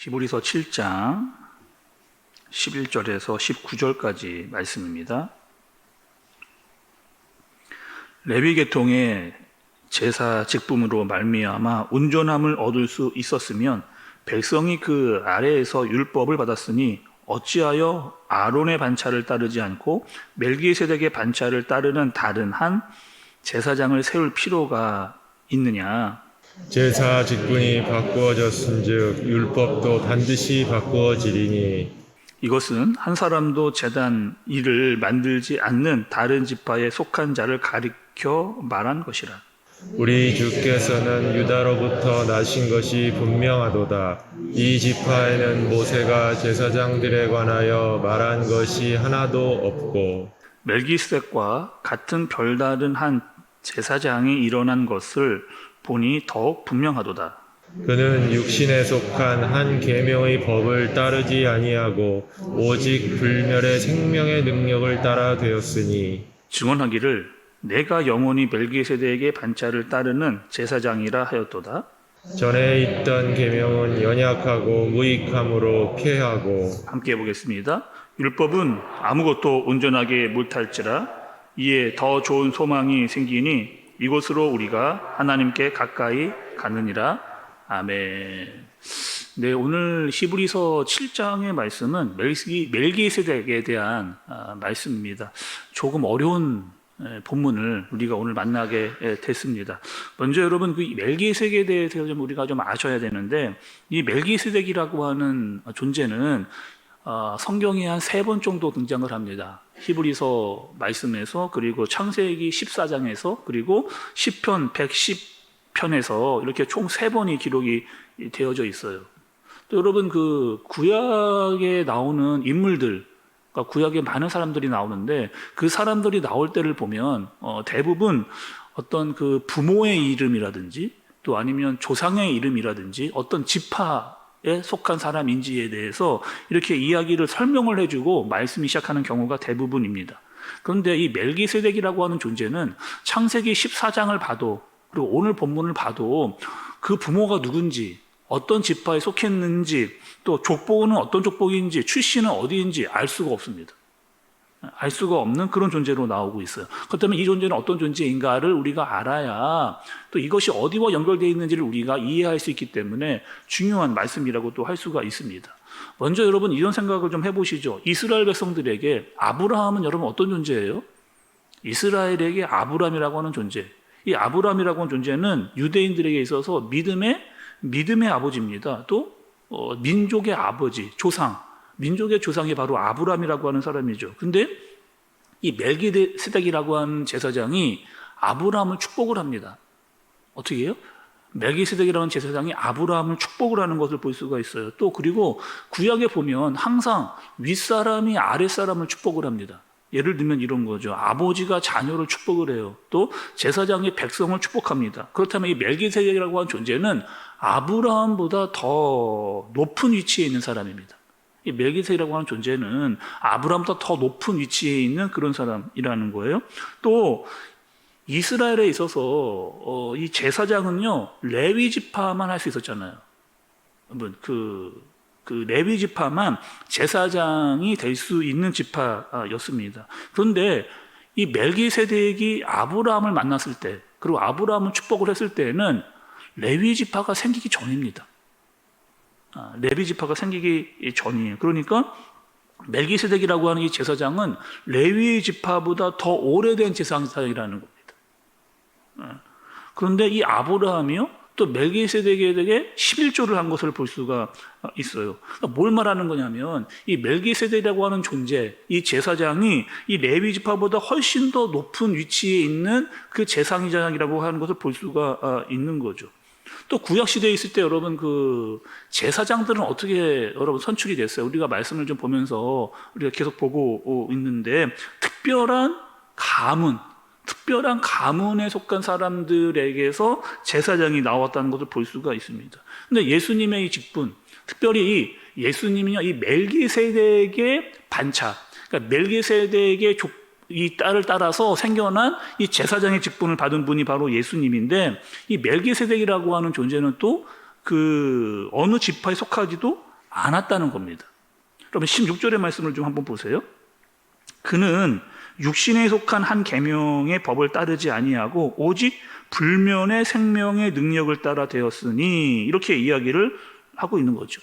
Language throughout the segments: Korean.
히브리서 7장 11절에서 19절까지 말씀입니다. 레위 계통의 제사 직분으로 말미암아 온전함을 얻을 수 있었으면 백성이 그 아래에서 율법을 받았으니 어찌하여 아론의 반차를 따르지 않고 멜기세덱의 반차를 따르는 다른 한 제사장을 세울 필요가 있느냐? 제사 직분이 바꾸어졌은즉 율법도 반드시 바꾸어지리니 이것은 한 사람도 제단 일을 만들지 않는 다른 지파에 속한 자를 가리켜 말한 것이라. 우리 주께서는 유다로부터 나신 것이 분명하도다. 이 지파에는 모세가 제사장들에 관하여 말한 것이 하나도 없고 멜기세덱과 같은 별다른 한 제사장이 일어난 것을 보니 더욱 분명하도다. 그는 육신에 속한 한 계명의 법을 따르지 아니하고 오직 불멸의 생명의 능력을 따라 되었으니 증언하기를 내가 영원히 멜기세덱의 반차를 따르는 제사장이라 하였도다. 전에 있던 계명은 연약하고 무익함으로 폐하고 함께 보겠습니다. 율법은 아무것도 온전하게 못할지라 이에 더 좋은 소망이 생기니 이곳으로 우리가 하나님께 가까이 가느니라. 아멘. 네, 오늘 히브리서 7장의 말씀은 멜기세덱에 대한 말씀입니다. 조금 어려운 본문을 우리가 오늘 만나게 됐습니다. 먼저 여러분 그 멜기세덱에 대해서 좀 우리가 좀 아셔야 되는데, 이 멜기세덱이라고 하는 존재는 성경에 한 3번 정도 등장을 합니다. 히브리서 말씀에서, 그리고 창세기 14장에서, 그리고 시편 110편에서 이렇게 총 3번이 기록이 되어져 있어요. 또 여러분 그 구약에 나오는 인물들, 그러니까 구약에 많은 사람들이 나오는데 그 사람들이 나올 때를 보면 대부분 어떤 그 부모의 이름이라든지 또 아니면 조상의 이름이라든지 어떤 지파에 속한 사람인지에 대해서 이렇게 이야기를 설명을 해주고 말씀이 시작하는 경우가 대부분입니다. 그런데 이 멜기세덱이라고 하는 존재는 창세기 14장을 봐도 그리고 오늘 본문을 봐도 그 부모가 누군지, 어떤 지파에 속했는지, 또 족보는 어떤 족보인지, 출신은 어디인지 알 수가 없습니다. 알 수가 없는 그런 존재로 나오고 있어요. 그렇다면 이 존재는 어떤 존재인가를 우리가 알아야 또 이것이 어디와 연결되어 있는지를 우리가 이해할 수 있기 때문에 중요한 말씀이라고 또 할 수가 있습니다. 먼저 여러분 이런 생각을 좀 해보시죠. 이스라엘 백성들에게 아브라함은 여러분 어떤 존재예요? 이스라엘에게 아브라함이라고 하는 존재. 이 아브라함이라고 하는 존재는 유대인들에게 있어서 믿음의 아버지입니다. 또 민족의 아버지, 조상, 민족의 조상이 바로 아브라함이라고 하는 사람이죠. 근데 이 멜기세덱이라고 하는 제사장이 아브라함을 축복을 합니다. 어떻게 해요? 멜기세덱이라는 제사장이 아브라함을 축복을 하는 것을 볼 수가 있어요. 또 그리고 구약에 보면 항상 윗사람이 아랫사람을 축복을 합니다. 예를 들면 이런 거죠. 아버지가 자녀를 축복을 해요. 또 제사장이 백성을 축복합니다. 그렇다면 이 멜기세덱이라고 하는 존재는 아브라함보다 더 높은 위치에 있는 사람입니다. 이 멜기세덱이라고 하는 존재는 아브라함보다 더 높은 위치에 있는 그런 사람이라는 거예요. 또 이스라엘에 있어서 이 제사장은요 레위 지파만 할 수 있었잖아요. 그 레위 지파만 제사장이 될 수 있는 지파였습니다. 그런데 이 멜기세덱이 아브라함을 만났을 때, 그리고 아브라함을 축복을 했을 때는 레위 지파가 생기기 전입니다. 레위 지파가 생기기 전이에요. 그러니까 멜기세덱이라고 하는 이 제사장은 레위 지파보다 더 오래된 제사장이라는 겁니다. 그런데 이 아브라함이요, 또 멜기세덱에게 11조를 한 것을 볼 수가 있어요. 그러니까 뭘 말하는 거냐면 이 멜기세덱이라고 하는 존재, 이 제사장이 이 레위 지파보다 훨씬 더 높은 위치에 있는 그 제사장이라고 하는 것을 볼 수가 있는 거죠. 또 구약 시대에 있을 때 여러분 그 제사장들은 어떻게 여러분 선출이 됐어요? 우리가 말씀을 좀 보면서 우리가 계속 보고 있는데 특별한 가문에 속한 사람들에게서 제사장이 나왔다는 것을 볼 수가 있습니다. 근데 예수님의 이 직분, 특별히 예수님이요, 이 멜기세덱의 반차, 그러니까 멜기세덱의 이 딸을 따라서 생겨난 이 제사장의 직분을 받은 분이 바로 예수님인데, 이 멜기세덱이라고 하는 존재는 또 그 어느 지파에 속하지도 않았다는 겁니다. 그러면 16절의 말씀을 좀 한번 보세요. 그는 육신에 속한 한 계명의 법을 따르지 아니하고 오직 불면의 생명의 능력을 따라 되었으니 이렇게 이야기를 하고 있는 거죠.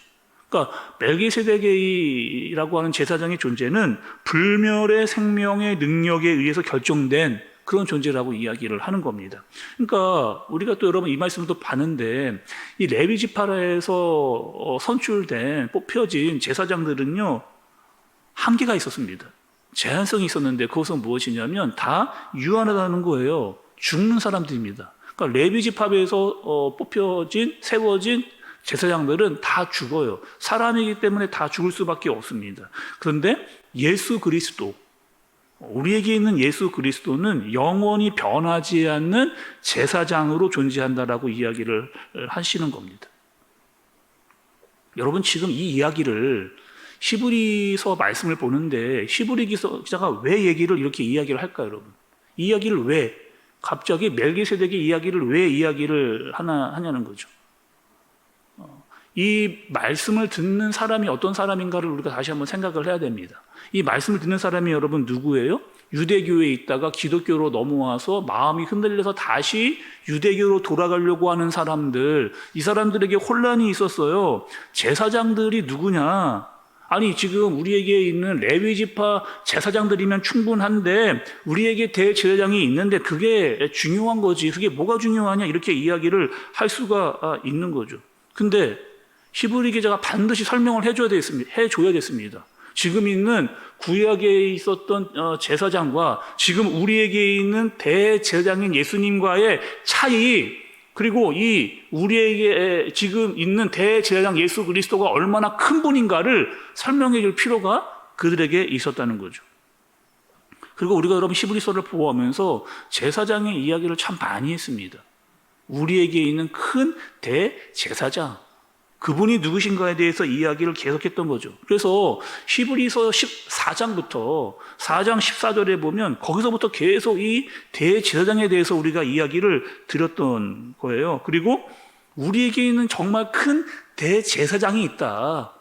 그러니까 멜기세덱이라고 하는 제사장의 존재는 불멸의 생명의 능력에 의해서 결정된 그런 존재라고 이야기를 하는 겁니다. 그러니까 우리가 또 여러분 이 말씀을 또 봤는데 이 레위 지파에서 선출된 뽑혀진 제사장들은요 한계가 있었습니다. 제한성이 있었는데 그것은 무엇이냐면 다 유한하다는 거예요. 죽는 사람들입니다. 그러니까 레위 지파에서 뽑혀진 세워진 제사장들은 다 죽어요. 사람이기 때문에 다 죽을 수밖에 없습니다. 그런데 예수 그리스도, 우리에게 있는 예수 그리스도는 영원히 변하지 않는 제사장으로 존재한다라고 이야기를 하시는 겁니다. 여러분 지금 이 이야기를 히브리서 말씀을 보는데 히브리 기자가 왜 얘기를 이렇게 이야기를 할까요, 여러분? 이 이야기를 왜 갑자기 멜기세덱의 이야기를 왜 이야기를 하냐는 거죠. 이 말씀을 듣는 사람이 어떤 사람인가를 우리가 다시 한번 생각을 해야 됩니다. 이 말씀을 듣는 사람이 여러분 누구예요? 유대교에 있다가 기독교로 넘어와서 마음이 흔들려서 다시 유대교로 돌아가려고 하는 사람들, 이 사람들에게 혼란이 있었어요. 제사장들이 누구냐? 아니 지금 우리에게 있는 레위 지파 제사장들이면 충분한데 우리에게 대제사장이 있는데 그게 중요한 거지. 그게 뭐가 중요하냐? 이렇게 이야기를 할 수가 있는 거죠. 근데 히브리 기자가 반드시 설명을 해줘야 됐습니다. 지금 있는 구약에 있었던 제사장과 지금 우리에게 있는 대제사장인 예수님과의 차이, 그리고 이 우리에게 지금 있는 대제사장 예수 그리스도가 얼마나 큰 분인가를 설명해 줄 필요가 그들에게 있었다는 거죠. 그리고 우리가 여러분 히브리서를 보면서 제사장의 이야기를 참 많이 했습니다. 우리에게 있는 큰 대제사장, 그분이 누구신가에 대해서 이야기를 계속했던 거죠. 그래서 히브리서 14장부터 4장 14절에 보면 거기서부터 계속 이 대제사장에 대해서 우리가 이야기를 드렸던 거예요. 그리고 우리에게 있는 정말 큰 대제사장이 있다.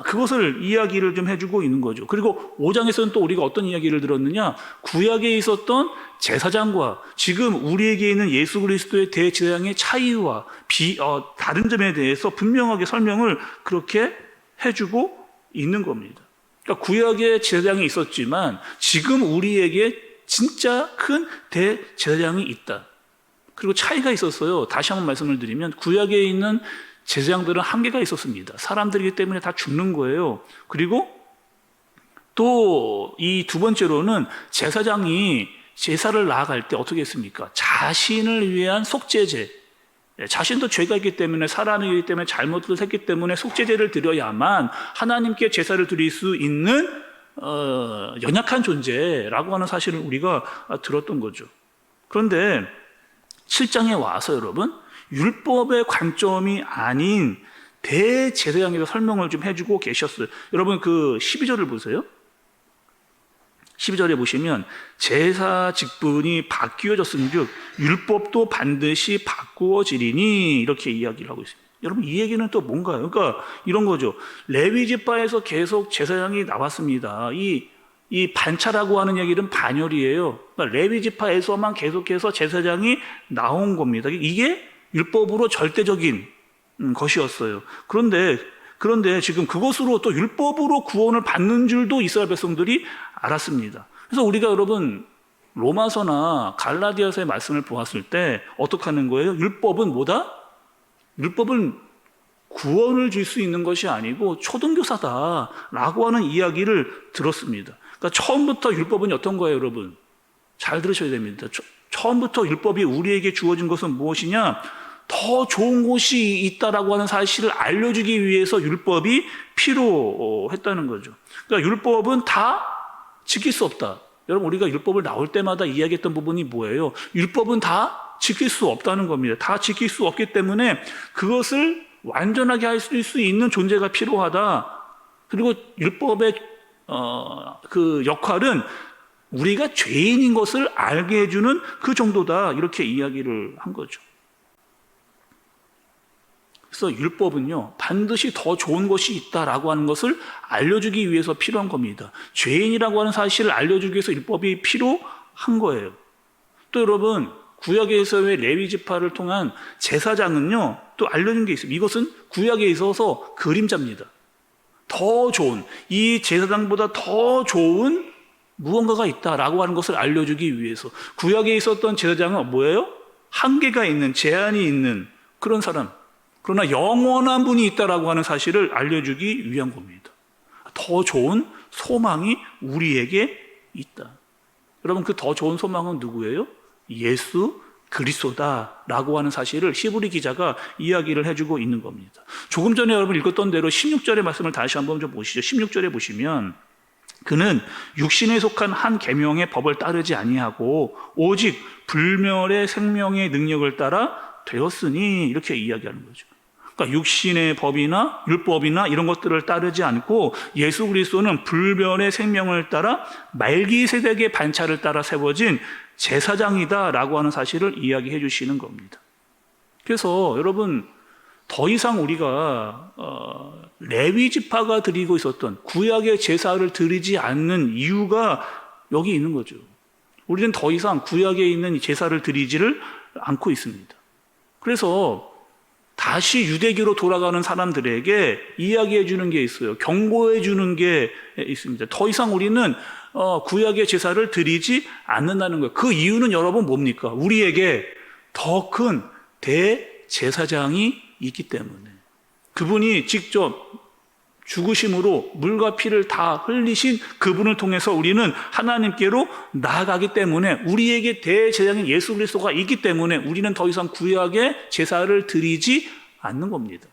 그것을 이야기를 좀 해주고 있는 거죠. 그리고 5장에서는 또 우리가 어떤 이야기를 들었느냐? 구약에 있었던 제사장과 지금 우리에게 있는 예수 그리스도의 대제사장의 차이와 다른 점에 대해서 분명하게 설명을 그렇게 해주고 있는 겁니다. 그러니까 구약에 제사장이 있었지만 지금 우리에게 진짜 큰 대제사장이 있다. 그리고 차이가 있었어요. 다시 한번 말씀을 드리면 구약에 있는 제사장들은 한계가 있었습니다. 사람들이기 때문에 다 죽는 거예요. 그리고 또 이 두 번째로는 제사장이 제사를 나아갈 때 어떻게 했습니까? 자신을 위한 속죄제, 자신도 죄가 있기 때문에 사람이기 때문에 잘못을 했기 때문에 속죄제를 드려야만 하나님께 제사를 드릴 수 있는 연약한 존재라고 하는 사실을 우리가 들었던 거죠. 그런데 7장에 와서 여러분 율법의 관점이 아닌 대제사장에서 설명을 좀 해주고 계셨어요. 여러분 그 12절을 보세요. 12절에 보시면 제사 직분이 바뀌어졌은즉 율법도 반드시 바꾸어지리니 이렇게 이야기를 하고 있습니다. 여러분 이 얘기는 또 뭔가요? 그러니까 이런 거죠. 레위 지파에서 계속 제사장이 나왔습니다. 이 반차라고 하는 얘기는 반열이에요. 그러니까 레위 지파에서만 계속해서 제사장이 나온 겁니다. 이게 율법으로 절대적인 것이었어요. 그런데 지금 그것으로 또 율법으로 구원을 받는 줄도 이스라엘 백성들이 알았습니다. 그래서 우리가 여러분 로마서나 갈라디아서의 말씀을 보았을 때 어떻게 하는 거예요? 율법은 뭐다? 율법은 구원을 줄 수 있는 것이 아니고 초등교사다라고 하는 이야기를 들었습니다. 그러니까 처음부터 율법은 어떤 거예요, 여러분? 잘 들으셔야 됩니다. 처음부터 율법이 우리에게 주어진 것은 무엇이냐? 더 좋은 곳이 있다라고 하는 사실을 알려주기 위해서 율법이 필요했다는 거죠. 그러니까 율법은 다 지킬 수 없다. 여러분 우리가 율법을 나올 때마다 이야기했던 부분이 뭐예요? 율법은 다 지킬 수 없다는 겁니다. 다 지킬 수 없기 때문에 그것을 완전하게 할 수 있는 존재가 필요하다. 그리고 율법의 그 역할은 우리가 죄인인 것을 알게 해주는 그 정도다. 이렇게 이야기를 한 거죠. 그래서 율법은요, 반드시 더 좋은 것이 있다라고 하는 것을 알려주기 위해서 필요한 겁니다. 죄인이라고 하는 사실을 알려주기 위해서 율법이 필요한 거예요. 또 여러분, 구약에서의 레위 지파를 통한 제사장은요, 또 알려준 게 있습니다. 이것은 구약에 있어서 그림자입니다. 더 좋은, 이 제사장보다 더 좋은 무언가가 있다라고 하는 것을 알려주기 위해서. 구약에 있었던 제사장은 뭐예요? 한계가 있는, 제한이 있는 그런 사람. 그러나 영원한 분이 있다라고 하는 사실을 알려주기 위한 겁니다. 더 좋은 소망이 우리에게 있다. 여러분, 그 더 좋은 소망은 누구예요? 예수 그리스도다라고 하는 사실을 히브리 기자가 이야기를 해주고 있는 겁니다. 조금 전에 여러분 읽었던 대로 16절의 말씀을 다시 한번 좀 보시죠. 16절에 보시면 그는 육신에 속한 한 계명의 법을 따르지 아니하고 오직 불멸의 생명의 능력을 따라 되었으니, 이렇게 이야기하는 거죠. 그러니까 육신의 법이나 율법이나 이런 것들을 따르지 않고 예수 그리스도는 불멸의 생명을 따라 말기세덱의 반차를 따라 세워진 제사장이다라고 하는 사실을 이야기해 주시는 겁니다. 그래서 여러분, 더 이상 우리가 레위 지파가 드리고 있었던 구약의 제사를 드리지 않는 이유가 여기 있는 거죠. 우리는 더 이상 구약에 있는 제사를 드리지를 않고 있습니다. 그래서 다시 유대교로 돌아가는 사람들에게 이야기해 주는 게 있어요. 경고해 주는 게 있습니다. 더 이상 우리는 구약의 제사를 드리지 않는다는 거예요. 그 이유는 여러분 뭡니까? 우리에게 더 큰 대제사장이 있기 때문에, 그분이 직접 죽으심으로 물과 피를 다 흘리신 그분을 통해서 우리는 하나님께로 나아가기 때문에, 우리에게 대제사장인 예수 그리스도가 있기 때문에 우리는 더 이상 구약의 제사를 드리지 않는 겁니다.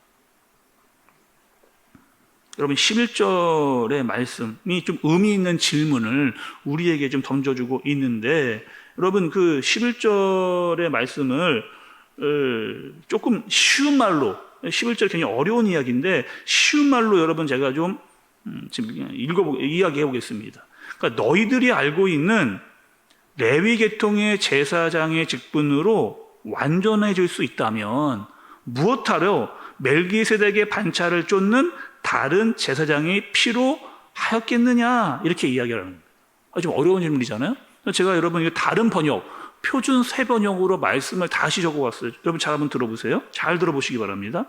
여러분, 11절의 말씀이 좀 의미 있는 질문을 우리에게 좀 던져주고 있는데, 여러분, 그 11절의 말씀을 조금 쉬운 말로, 11절 굉장히 어려운 이야기인데 쉬운 말로 여러분 제가 좀 지금 이야기해 보겠습니다. 그러니까 너희들이 알고 있는 레위 계통의 제사장의 직분으로 완전해질 수 있다면 무엇하러 멜기세덱의 반차를 쫓는 다른 제사장이 필요하였겠느냐, 이렇게 이야기를 하는 거예요. 좀 어려운 질문이잖아요. 제가 여러분 이거 다른 번역, 표준 새 번역으로 말씀을 다시 적어왔어요. 여러분 잘 한번 들어보세요. 잘 들어보시기 바랍니다.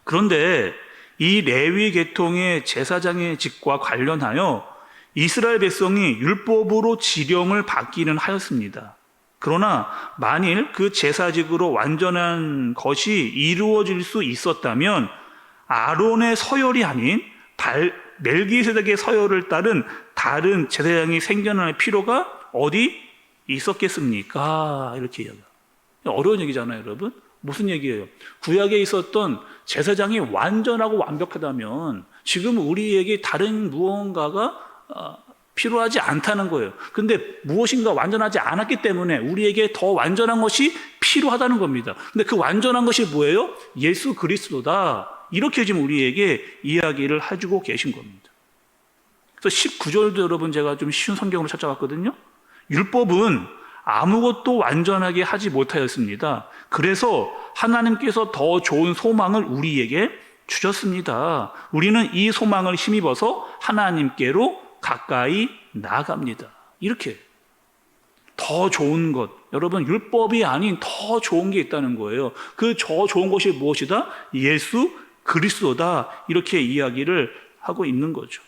그런데 이 레위 계통의 제사장의 직과 관련하여 이스라엘 백성이 율법으로 지령을 받기는 하였습니다. 그러나 만일 그 제사직으로 완전한 것이 이루어질 수 있었다면 아론의 서열이 아닌 멜기세덱의 서열을 따른 다른 제사장이 생겨날 필요가 어디 있었겠습니까? 이렇게 이야기해요. 어려운 얘기잖아요, 여러분. 무슨 얘기예요? 구약에 있었던 제사장이 완전하고 완벽하다면 지금 우리에게 다른 무언가가 필요하지 않다는 거예요. 근데 무엇인가 완전하지 않았기 때문에 우리에게 더 완전한 것이 필요하다는 겁니다. 근데 그 완전한 것이 뭐예요? 예수 그리스도다. 이렇게 지금 우리에게 이야기를 해주고 계신 겁니다. 그래서 19절도 여러분 제가 좀 쉬운 성경으로 찾아왔거든요. 율법은 아무것도 완전하게 하지 못하였습니다. 그래서 하나님께서 더 좋은 소망을 우리에게 주셨습니다. 우리는 이 소망을 힘입어서 하나님께로 가까이 나아갑니다. 이렇게 더 좋은 것, 여러분 율법이 아닌 더 좋은 게 있다는 거예요. 그 더 좋은 것이 무엇이다? 예수 그리스도다. 이렇게 이야기를 하고 있는 거죠.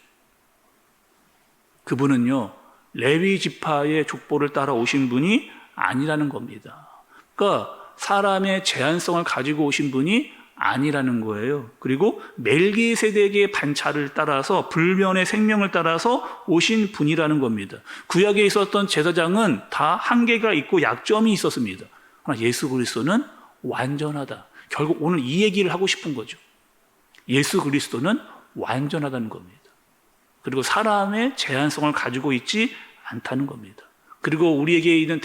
그분은요, 레위 지파의 족보를 따라 오신 분이 아니라는 겁니다. 그러니까 사람의 제한성을 가지고 오신 분이 아니라는 거예요. 그리고 멜기세덱의 반차를 따라서 불변의 생명을 따라서 오신 분이라는 겁니다. 구약에 있었던 제사장은 다 한계가 있고 약점이 있었습니다. 그러나 예수 그리스도는 완전하다. 결국 오늘 이 얘기를 하고 싶은 거죠. 예수 그리스도는 완전하다는 겁니다. 그리고 사람의 제한성을 가지고 있지 않다는 겁니다. 그리고 우리에게 있는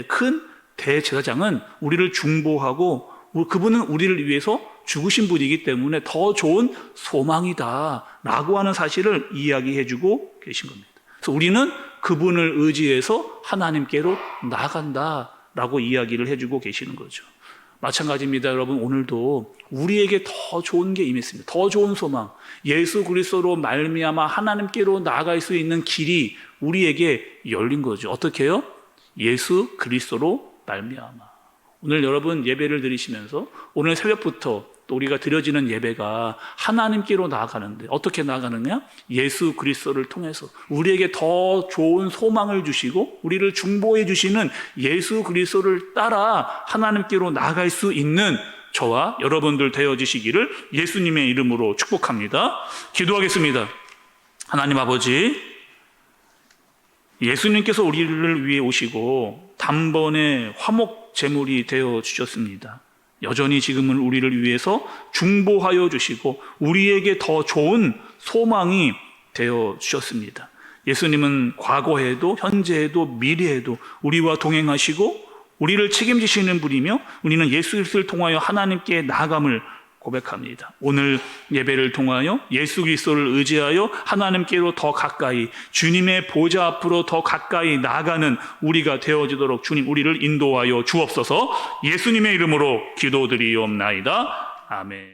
큰 대제사장은 우리를 중보하고 그분은 우리를 위해서 죽으신 분이기 때문에 더 좋은 소망이다 라고 하는 사실을 이야기해 주고 계신 겁니다. 그래서 우리는 그분을 의지해서 하나님께로 나아간다 라고 이야기를 해주고 계시는 거죠. 마찬가지입니다. 여러분, 오늘도 우리에게 더 좋은 게 임했습니다. 더 좋은 소망, 예수 그리스도로 말미암아 하나님께로 나아갈 수 있는 길이 우리에게 열린 거죠. 어떻게 해요? 예수 그리스도로 말미암아. 오늘 여러분 예배를 드리시면서 오늘 새벽부터 또 우리가 드려지는 예배가 하나님께로 나아가는데 어떻게 나아가느냐? 예수 그리스도를 통해서 우리에게 더 좋은 소망을 주시고 우리를 중보해 주시는 예수 그리스도를 따라 하나님께로 나아갈 수 있는 저와 여러분들 되어지시기를 예수님의 이름으로 축복합니다. 기도하겠습니다. 하나님 아버지, 예수님께서 우리를 위해 오시고 단번에 화목 제물이 되어 주셨습니다. 여전히 지금은 우리를 위해서 중보하여 주시고 우리에게 더 좋은 소망이 되어 주셨습니다. 예수님은 과거에도 현재에도 미래에도 우리와 동행하시고 우리를 책임지시는 분이며 우리는 예수 그리스도를 통하여 하나님께 나아감을 고백합니다. 오늘 예배를 통하여 예수 그리스도를 의지하여 하나님께로 더 가까이 주님의 보좌 앞으로 더 가까이 나아가는 우리가 되어지도록 주님 우리를 인도하여 주옵소서. 예수님의 이름으로 기도드리옵나이다. 아멘.